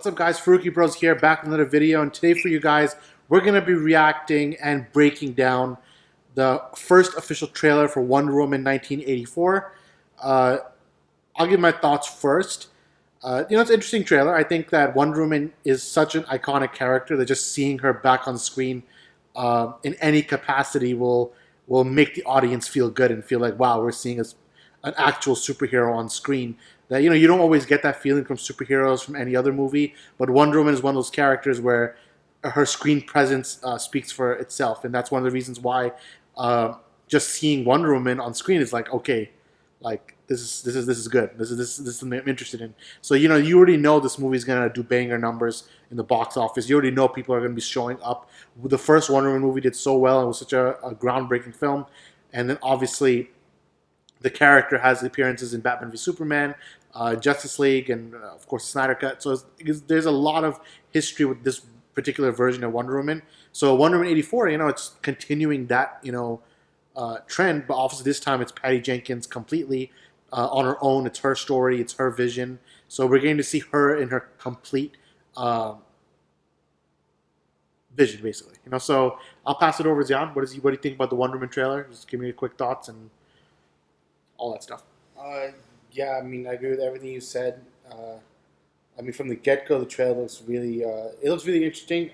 What's up, guys? Faruqi Bros here, back with another video, and today for you guys, we're going to be reacting and breaking down the first official trailer for Wonder Woman 1984. I'll give my thoughts first. It's an interesting trailer. I think that Wonder Woman is such an iconic character that just seeing her back on screen in any capacity will make the audience feel good and feel like, wow, we're seeing an actual superhero on screen. That you don't always get that feeling from superheroes from any other movie, but Wonder Woman is one of those characters where her screen presence speaks for itself, and that's one of the reasons why just seeing Wonder Woman on screen is like, okay, like this is good. This is something I'm interested in. So you already know this movie's gonna do banger numbers in the box office. You already know people are gonna be showing up. The first Wonder Woman movie did so well and was such a groundbreaking film, and then obviously the character has appearances in Batman v Superman, Justice League, and of course Snyder Cut. So there's a lot of history with this particular version of Wonder Woman. So Wonder Woman 84, it's continuing that trend, but obviously this time it's Patty Jenkins completely on her own. It's her story, it's her vision. So we're getting to see her in her complete vision, basically. So I'll pass it over to Zion. What do you think about the Wonder Woman trailer? Just give me your quick thoughts and all that stuff. Yeah, I agree with everything you said. From the get-go, the trailer looks really, interesting.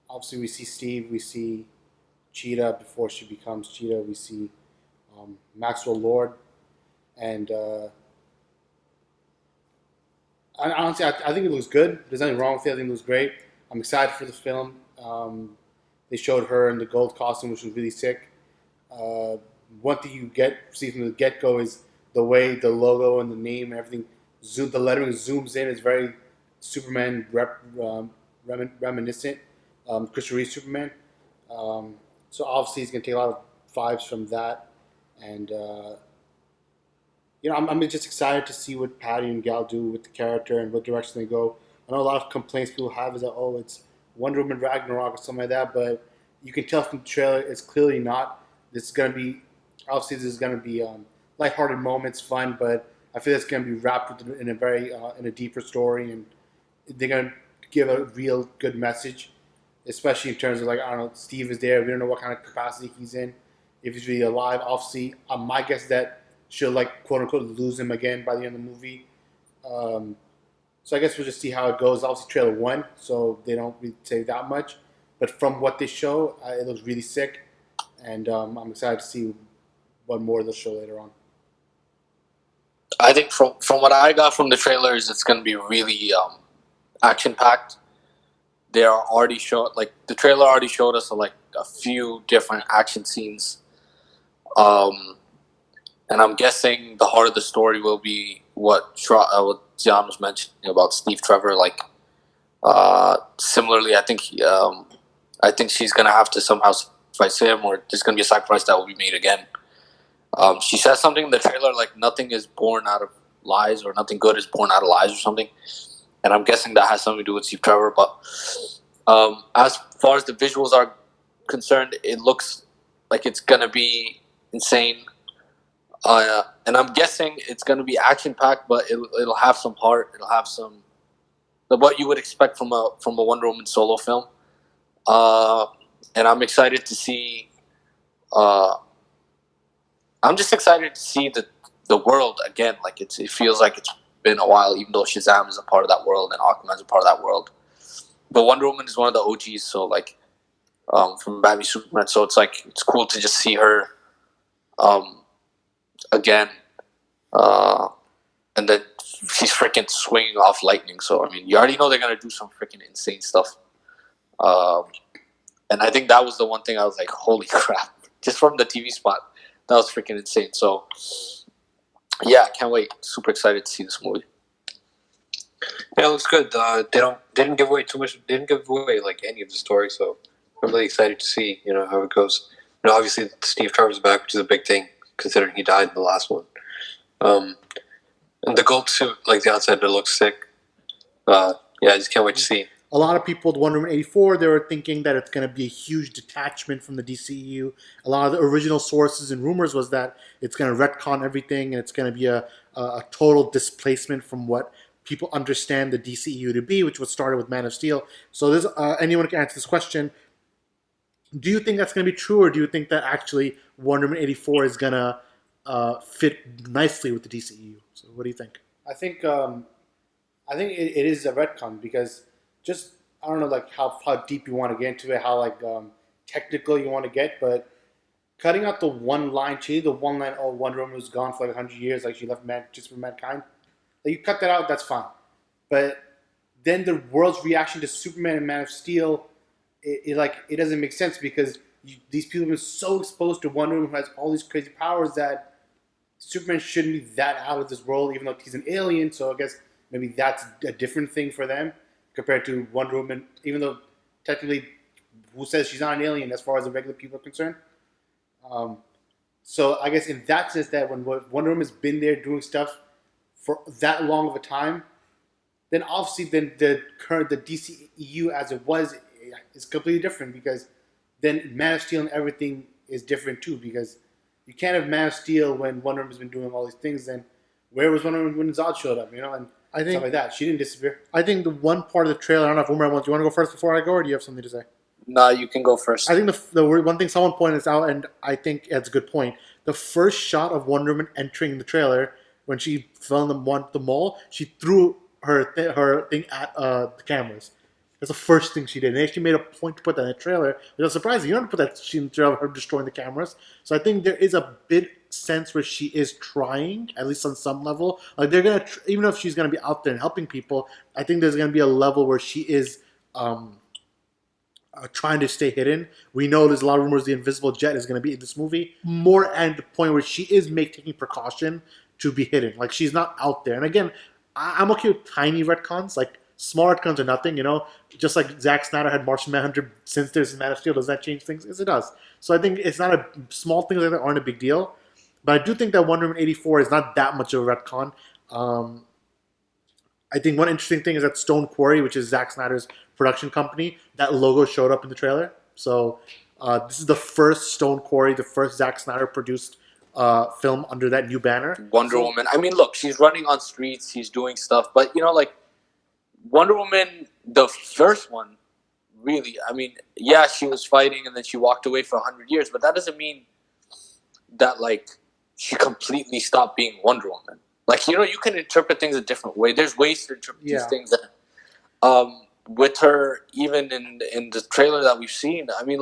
Obviously, we see Steve, we see Cheetah before she becomes Cheetah. We see Maxwell Lord, and honestly, I think it looks good. There's nothing wrong with it. I think it looks great. I'm excited for the film. They showed her in the gold costume, which was really sick. One thing you see from the get-go is the way the logo and the name and everything, the lettering zooms in. It's very Superman reminiscent, Christopher Reeve Superman. So obviously he's going to take a lot of vibes from that. And, I'm just excited to see what Patty and Gal do with the character and what direction they go. I know a lot of complaints people have is that, oh, it's Wonder Woman Ragnarok or something like that, but you can tell from the trailer it's clearly not. This is going to be, obviously this is going to be lighthearted moments, fun, but I feel it's going to be wrapped in a very, in a deeper story, and they're going to give a real good message, especially in terms of, like, I don't know, Steve is there. We don't know what kind of capacity he's in, if he's really alive. Obviously, my guess is that she'll, like, quote-unquote, lose him again by the end of the movie. So I guess we'll just see how it goes. Obviously, trailer 1, so they don't really say that much. But from what they show, it looks really sick, and I'm excited to see what more they'll show later on. I think from what I got from the trailers, it's going to be really action-packed. They are already the trailer already showed us a few different action scenes, and I'm guessing the heart of the story will be what Zion was mentioning about Steve Trevor. Similarly, I think she's going to have to somehow sacrifice him, or there's going to be a sacrifice that will be made again. She says something in the trailer like nothing is born out of lies, or nothing good is born out of lies, or something. And I'm guessing that has something to do with Steve Trevor. But as far as the visuals are concerned, it looks like it's going to be insane. And I'm guessing it's going to be action-packed, but it'll have some heart. It'll have some what you would expect from a Wonder Woman solo film. And I'm excited to see... I'm just excited to see the world again. It feels like it's been a while, even though Shazam is a part of that world and Aquaman's a part of that world. But Wonder Woman is one of the OGs, so from Batman v Superman. So it's cool to just see her again. And then she's freaking swinging off lightning. So you already know they're gonna do some freaking insane stuff. And I think that was the one thing I was like, holy crap! Just from the TV spot. That was freaking insane. So, yeah, I can't wait. Super excited to see this movie. Yeah, it looks good. They didn't give away too much. They didn't give away any of the story. So I'm really excited to see how it goes. Obviously Steve Trevor's back, which is a big thing considering he died in the last one. And the gold suit, like the outside, it looks sick. Yeah, I just can't wait to see. A lot of people with Wonder Woman 84, they were thinking that it's going to be a huge detachment from the DCEU. A lot of the original sources and rumors was that it's going to retcon everything and it's going to be a total displacement from what people understand the DCEU to be, which was started with Man of Steel. So this, anyone can answer this question. Do you think that's going to be true, or do you think that actually Wonder Woman 84 is going to fit nicely with the DCEU? So what do you think? I think it is a retcon because just I don't know like how deep you want to get into it, how like technical you want to get, but cutting out the one line, the one line, oh, Wonder Woman was gone for like 100 years, like she left just for mankind. Like you cut that out, that's fine. But then the world's reaction to Superman and Man of Steel, it doesn't make sense because these people have been so exposed to Wonder Woman who has all these crazy powers that Superman shouldn't be that out of this world, even though he's an alien. So I guess maybe that's a different thing for them compared to Wonder Woman, even though technically, who says she's not an alien as far as the regular people are concerned? So I guess in that sense, that when Wonder Woman's been there doing stuff for that long of a time, then obviously then the DCEU as it was is completely different because then Man of Steel and everything is different too because you can't have Man of Steel when Wonder Woman's been doing all these things. Then where was Wonder Woman when Zod showed up? And I think stuff like that. She didn't disappear. I think the one part of the trailer, I don't know if Umar wants. Do you want to go first before I go, or do you have something to say? Nah, you can go first. I think the one thing someone pointed out, and I think it's a good point. The first shot of Wonder Woman entering the trailer when she fell in the mall, she threw her thing at the cameras. That's the first thing she did. And they actually made a point to put that in the trailer. It was surprising. You don't put that scene in the trailer of her destroying the cameras. So I think there is a bit sense where she is trying, at least on some level. Like they're gonna, even if she's gonna be out there and helping people, I think there's gonna be a level where she is trying to stay hidden. We know there's a lot of rumors the Invisible Jet is gonna be in this movie. More at the point where she is taking precaution to be hidden. Like she's not out there. And again, I'm okay with tiny retcons, like. Small retcons are nothing, just like Zack Snyder had Martian Manhunter since there's Man of Steel. Does that change things? Yes, it does. So I think it's not a small things like that aren't a big deal. But I do think that Wonder Woman 84 is not that much of a retcon. I think one interesting thing is that Stone Quarry, which is Zack Snyder's production company, that logo showed up in the trailer. So this is the first Stone Quarry, the first Zack Snyder produced film under that new banner. Wonder Woman. I mean, look, she's running on streets, she's doing stuff, but Wonder Woman, the first one, really, I mean, yeah, she was fighting and then she walked away for 100 years, but that doesn't mean that, she completely stopped being Wonder Woman. You can interpret things a different way. There's ways to interpret these things. That, with her, even in the trailer that we've seen, I mean,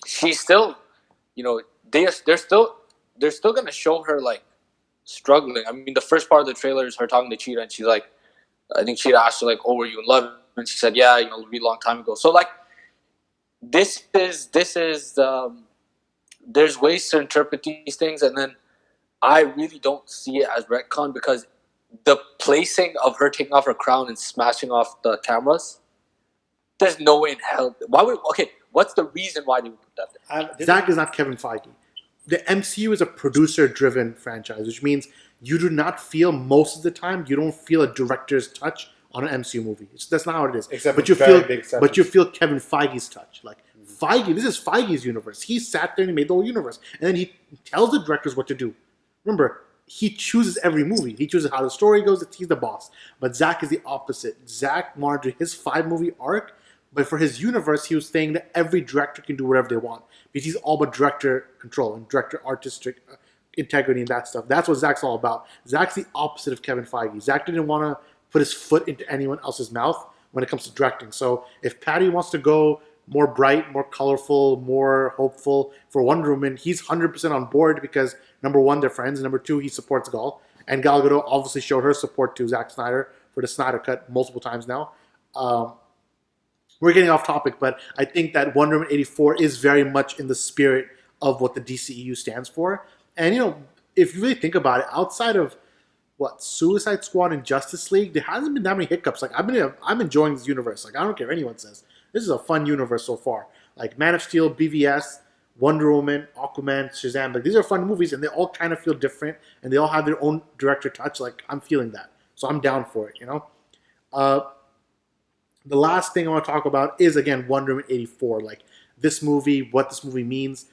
she's still, they're still going to show her, struggling. I mean, the first part of the trailer is her talking to Cheetah, and she's like, I think Cheetah asked her, oh, were you in love? And she said, yeah, a really long time ago. So, this is there's ways to interpret these things, and then I really don't see it as retcon because the placing of her taking off her crown and smashing off the cameras, there's no way in hell. What's the reason why they would put that there? Zack is not Kevin Feige. The MCU is a producer-driven franchise, which means you do not feel most of the time. You don't feel a director's touch on an MCU movie. That's not how it is. But you feel Kevin Feige's touch. Feige, this is Feige's universe. He sat there and he made the whole universe, and then he tells the directors what to do. Remember, he chooses every movie. He chooses how the story goes. He's the boss. But Zack is the opposite. Zack wanted his 5-movie arc, but for his universe, he was saying that every director can do whatever they want because he's all about director control and director artistic integrity and that stuff. That's what Zack's all about. Zack's the opposite of Kevin Feige. Zack didn't want to put his foot into anyone else's mouth when it comes to directing. So if Patty wants to go more bright, more colorful, more hopeful for Wonder Woman, he's 100% on board because, number one, they're friends, and number two, he supports Gal. And Gal Gadot obviously showed her support to Zack Snyder for the Snyder Cut multiple times now. We're getting off topic, but I think that Wonder Woman 84 is very much in the spirit of what the DCEU stands for. And, if you really think about it, outside of, Suicide Squad and Justice League, there hasn't been that many hiccups. I'm enjoying this universe. I don't care what anyone says. This is a fun universe so far. Man of Steel, BVS, Wonder Woman, Aquaman, Shazam. These are fun movies, and they all kind of feel different, and they all have their own director touch. I'm feeling that. So I'm down for it, The last thing I want to talk about is, again, Wonder Woman 84. This movie, what this movie means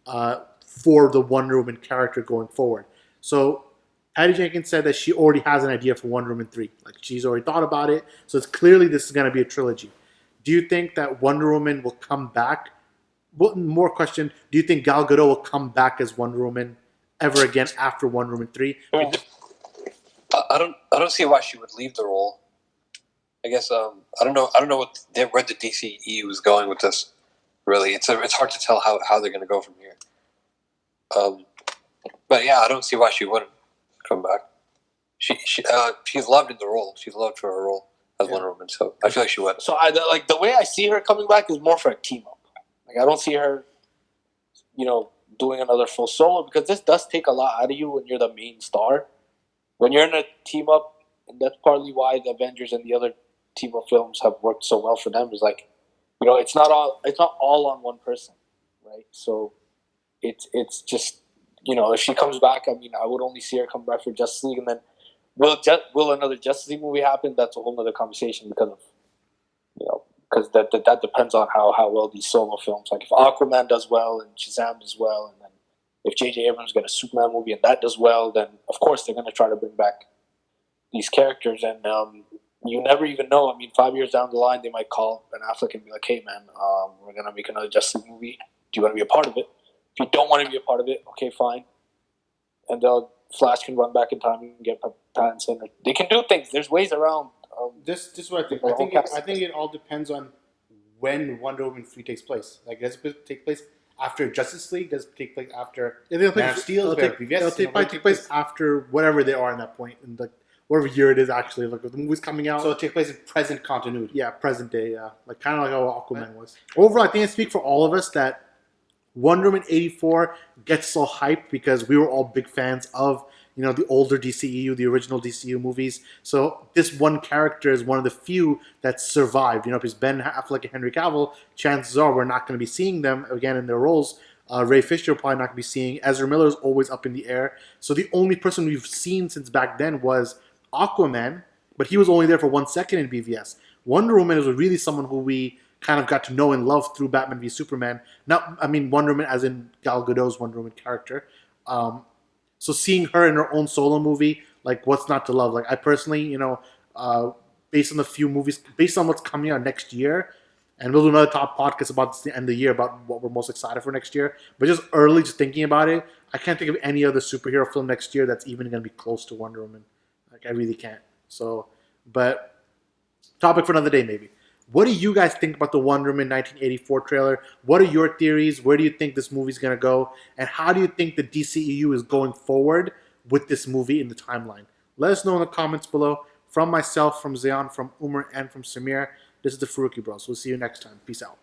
for the Wonder Woman character going forward. So Patty Jenkins said that she already has an idea for Wonder Woman 3. Like, she's already thought about it. So it's clearly this is going to be a trilogy. Do you think that Wonder Woman will come back? Well, more question, do you think Gal Gadot will come back as Wonder Woman ever again after Wonder Woman 3? I don't see why she would leave the role. I guess I don't know where the DCEU is going with this. Really, it's hard to tell how they're going to go from here. But yeah, I don't see why she wouldn't come back. She's loved in the role. She's loved for her role as Wonder Woman. So I feel like she would. So like the way I see her coming back is more for a team up. Like I don't see her, doing another full solo, because this does take a lot out of you when you're the main star. When you're in a team up, and that's partly why the Avengers and the other team up films have worked so well for them. Is like, it's not all on one person, right? So it's just, if she comes back, I mean, I would only see her come back for Justice League, and then will another Justice League movie happen? That's a whole other conversation because of, because that depends on how well these solo films, like if Aquaman does well and Shazam does well, and then if J.J. Abrams get a Superman movie and that does well, then of course they're going to try to bring back these characters, and you never even know. I mean, 5 years down the line, they might call Ben Affleck and be like, "Hey, man, we're going to make another Justice League movie. Do you want to be a part of it? If you don't want to be a part of it, okay, fine." And Flash can run back in time and get Pattinson. They can do things. There's ways around. This is what I think. I think it all depends on when Wonder Woman 3 takes place. Like, does it take place after Justice League? Does it take place after Man of Steel? It'll take place after whatever they are in that point, in like whatever year it is actually. Like the movie's coming out, so it takes place in present continuity. Yeah, present day. Yeah, like kind of like how Aquaman was. Overall, I think I speak for all of us that Wonder Woman 84 gets so hyped because we were all big fans of the older DCEU, the original DCEU movies. So this one character is one of the few that survived. Because Ben Affleck and Henry Cavill, chances are we're not going to be seeing them again in their roles. Ray Fisher probably not going to be seeing. Ezra Miller is always up in the air. So the only person we've seen since back then was Aquaman, but he was only there for 1 second in BVS. Wonder Woman is really someone who we kind of got to know and love through Batman v Superman. Wonder Woman as in Gal Gadot's Wonder Woman character. So seeing her in her own solo movie, like, what's not to love? Like, I personally, based on the few movies, based on what's coming out next year, and we'll do another top podcast about this at the end of the year about what we're most excited for next year. But just thinking about it, I can't think of any other superhero film next year that's even going to be close to Wonder Woman. Like, I really can't. So, but topic for another day, maybe. What do you guys think about the Wonder Woman 1984 trailer? What are your theories? Where do you think this movie's going to go? And how do you think the DCEU is going forward with this movie in the timeline? Let us know in the comments below. From myself, from Zayon, from Umar, and from Samir, this is the Faruqi Bros. We'll see you next time. Peace out.